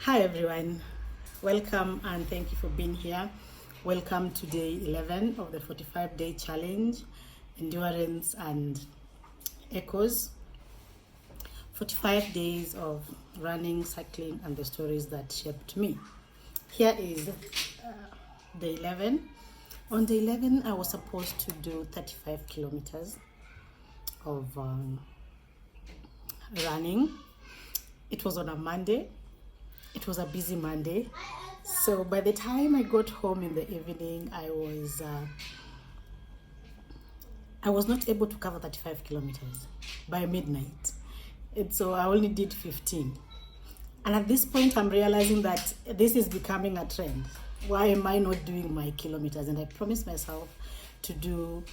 Hi everyone, welcome and thank you for being here. Welcome to day 11 of the 45-day challenge, endurance and echoes. 45 days of running, cycling and the stories that shaped me. Here is day 11. On day 11 I was supposed to do 35 kilometers of running. It was on a Monday. It was a busy Monday. So by the time I got home in the evening, I was not able to cover 35 kilometers by midnight. And so I only did 15. And at this point, I'm realizing that this is becoming a trend. Why am I not doing my kilometers? And I promised myself to do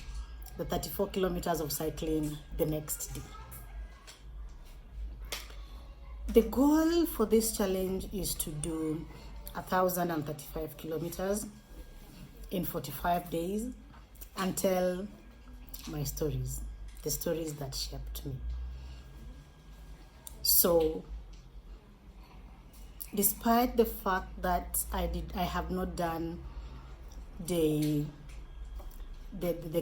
the 34 kilometers of cycling the next day. The goal for this challenge is to do 1,035 kilometers in 45 days and tell my stories, the stories that shaped me. So, despite the fact that I have not done the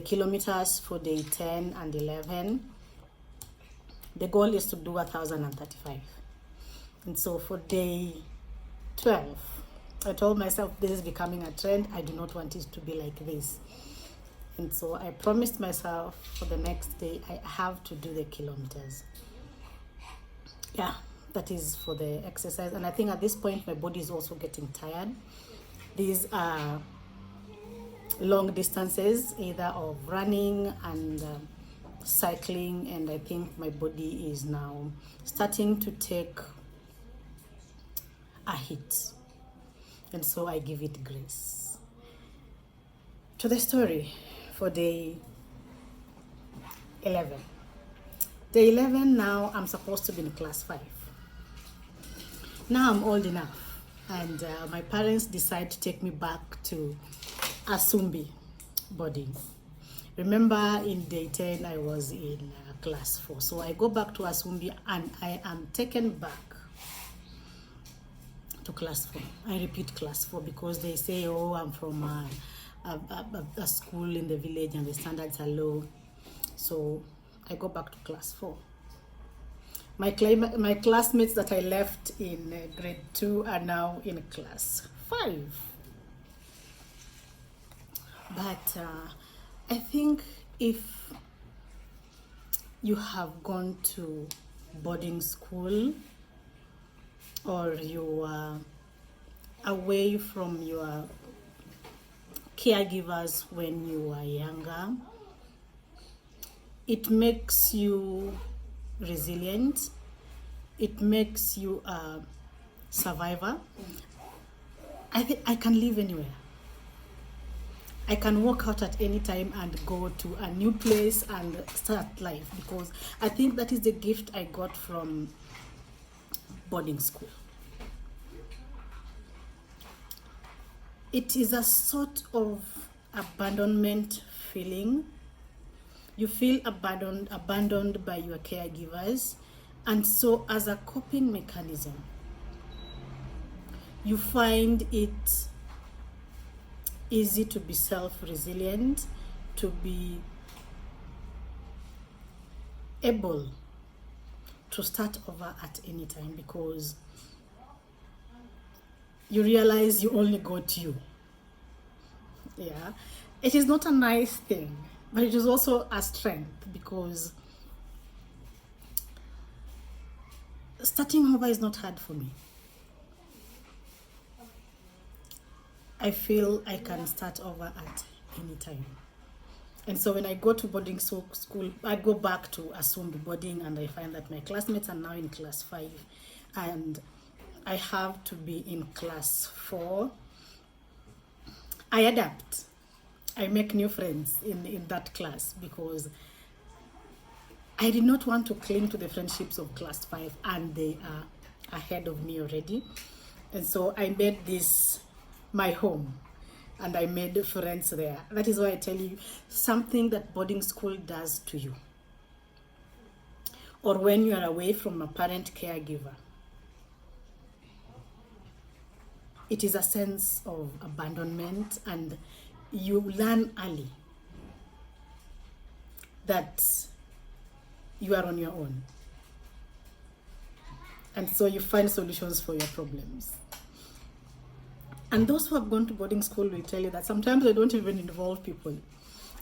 kilometers for day 10 and 11, the goal is to do 1,035. And so for day 12, I told myself this is becoming a trend. I do not want it to be like this. And so I promised myself for the next day, I have to do the kilometers. Yeah, that is for the exercise. And I think at this point, my body is also getting tired. These are long distances, either of running and cycling. And I think my body is now starting to take a hit, and so I give it grace. To the story for day 11. Day 11, now I'm supposed to be in class 5. Now I'm old enough, and my parents decide to take me back to Asumbi boarding. Remember, in day 10 I was in class 4, so I go back to Asumbi and I am taken back to class 4. I repeat class 4 because they say, oh, I'm from a school in the village and the standards are low. So I go back to class 4. My classmates that I left in grade 2 are now in class 5. But I think if you have gone to boarding school, or you are away from your caregivers when you are younger, it makes you resilient. It makes you a survivor. I think I can live anywhere. I can walk out at any time and go to a new place and start life, because I think that is the gift I got from boarding school. It is a sort of abandonment feeling. You feel abandoned by your caregivers, and so as a coping mechanism, you find it easy to be self-resilient, to be able to start over at any time, because you realize you only got you. Yeah, it is not a nice thing, but it is also a strength, because starting over is not hard for me. I feel I can start over at any time. And so when I go to boarding school, I go back to Asumbi boarding and I find that my classmates are now in class 5 and I have to be in class 4. I adapt. I make new friends in that class, because I did not want to cling to the friendships of class 5 and they are ahead of me already. And so I made this my home and I made friends there. That is why I tell you, something that boarding school does to you, or when you are away from a parent caregiver, it is a sense of abandonment, and you learn early that you are on your own. And so you find solutions for your problems. And those who have gone to boarding school will tell you that sometimes they don't even involve people.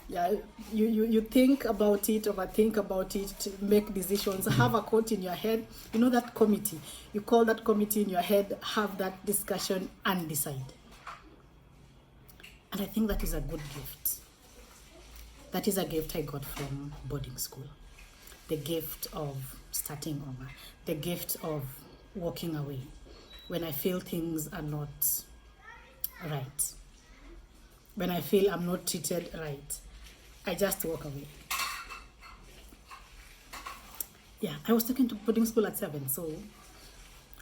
Yeah, you think about it, overthink about it, to make decisions, have a quote in your head. You know that committee. You call that committee in your head, have that discussion, and decide. And I think that is a good gift. That is a gift I got from boarding school. The gift of starting over. The gift of walking away when I feel things are not right. When I feel I'm not treated right, I just walk away. Yeah, I was taken to boarding school at 7, so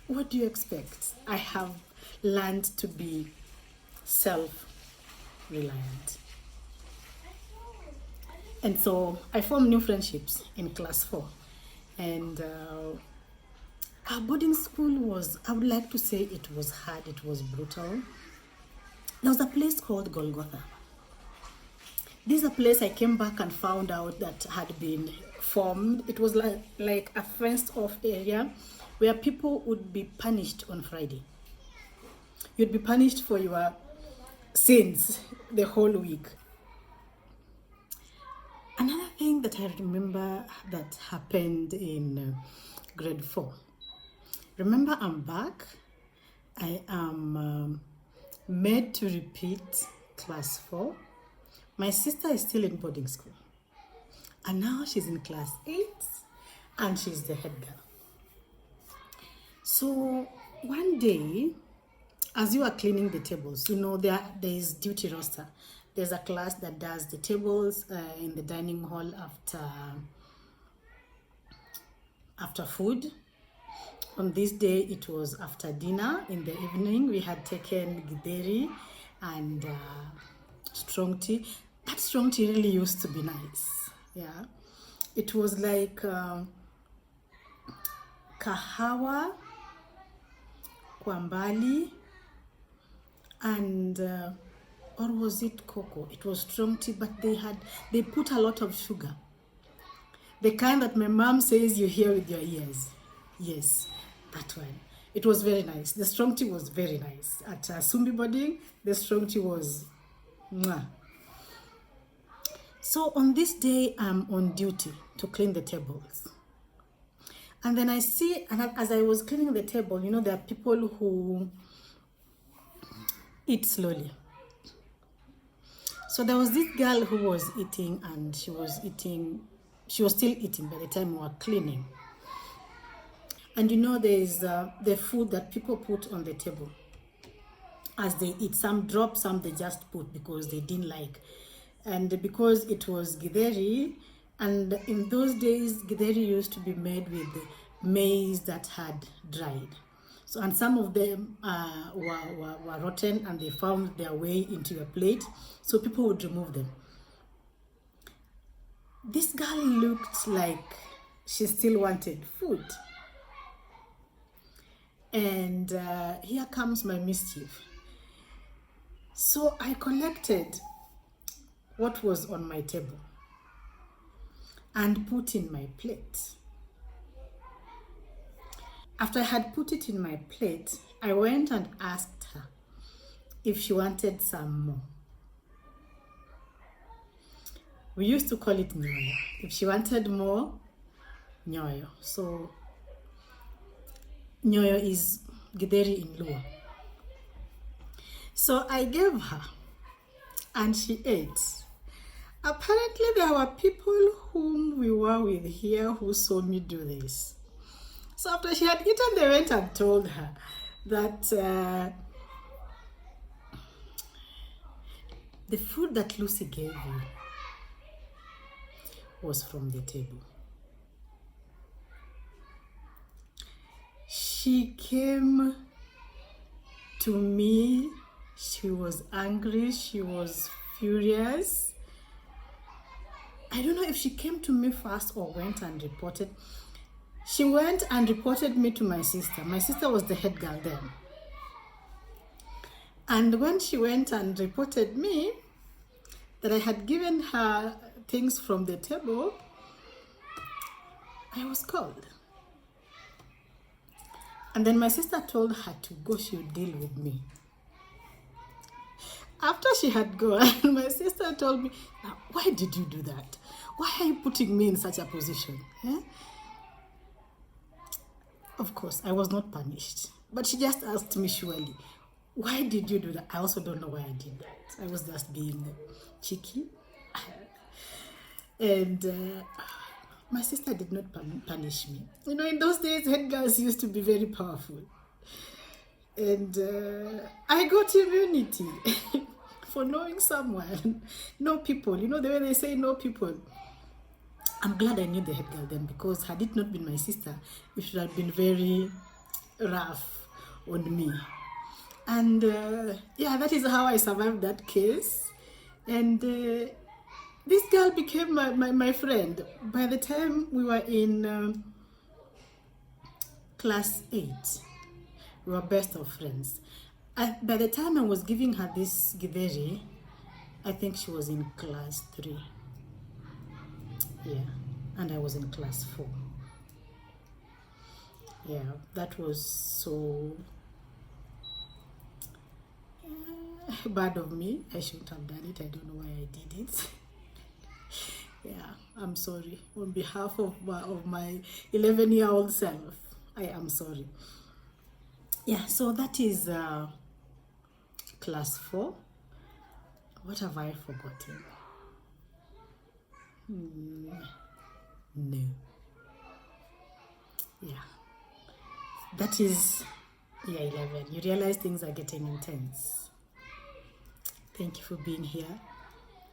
what do you expect? I have learned to be self-reliant. And so I formed new friendships in class 4. And our boarding school was, I would like to say it was hard, it was brutal. There was a place called Golgotha. This is a place I came back and found out that had been formed. It was like a fenced off area where people would be punished on Friday. You'd be punished for your sins the whole week. Another thing that I remember that happened in grade 4. Remember, I'm back. I am made to repeat class 4. My sister is still in boarding school. And now she's in class 8 and she's the head girl. So one day, as you are cleaning the tables, you know, there is duty roster. There's a class that does the tables in the dining hall after food. On this day, it was after dinner. In the evening, we had taken githeri and strong tea. That strong tea really used to be nice. Yeah, it was like kahawa, kwambali, and or was it cocoa? It was strong tea, but they put a lot of sugar. The kind that my mom says you hear with your ears. Yes, that one. It was very nice. The strong tea was very nice. At Sumbi boarding, the strong tea was mwah. So on this day, I'm on duty to clean the tables. And then I see, and as I was cleaning the table, you know, there are people who eat slowly. So there was this girl who was eating, and she was still eating by the time we were cleaning. And you know, there is the food that people put on the table as they eat. Some drop, some they just put because they didn't like. And because it was githeri, and in those days, githeri used to be made with maize that had dried. So, and some of them were rotten, and they found their way into your plate. So people would remove them. This girl looked like she still wanted food. And here comes my mischief. So I collected what was on my table and put in my plate. After I had put it in my plate, I went and asked her if she wanted some more. We used to call it nyoyo. If she wanted more, nyoyo. So nyoyo is githeri in Luo. So I gave her, and she ate. Apparently, there were people whom we were with here who saw me do this. So after she had eaten, they went and told her that the food that Lucy gave you was from the table. She came to me. She was angry. She was furious. I don't know if she came to me first or went and reported. She went and reported me to my sister. My sister was the head girl then. And when she went and reported me that I had given her things from the table, I was called. And then my sister told her to go, she would deal with me. After she had gone, my sister told me, now, why did you do that? Why are you putting me in such a position? Eh? Of course, I was not punished. But she just asked me surely, why did you do that? I also don't know why I did that. I was just being cheeky. And my sister did not punish me. You know, in those days, head girls used to be very powerful. And I got immunity for knowing someone. Know people. You know the way they say know people. I'm glad I knew the head girl then, because had it not been my sister, it should have been very rough on me. And yeah, that is how I survived that case. And this girl became my friend. By the time we were in class 8, we were best of friends. By the time I was giving her this githeri, I think she was in class 3. Yeah, and I was in class 4. Yeah, that was so bad of me. I shouldn't have done it. I don't know why I did it. Yeah, I'm sorry. On behalf of my 11-year-old self, I am sorry. Yeah, so that is class 4. What have I forgotten? No. Yeah. That is year 11. You realize things are getting intense. Thank you for being here.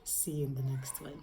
See you in the next one.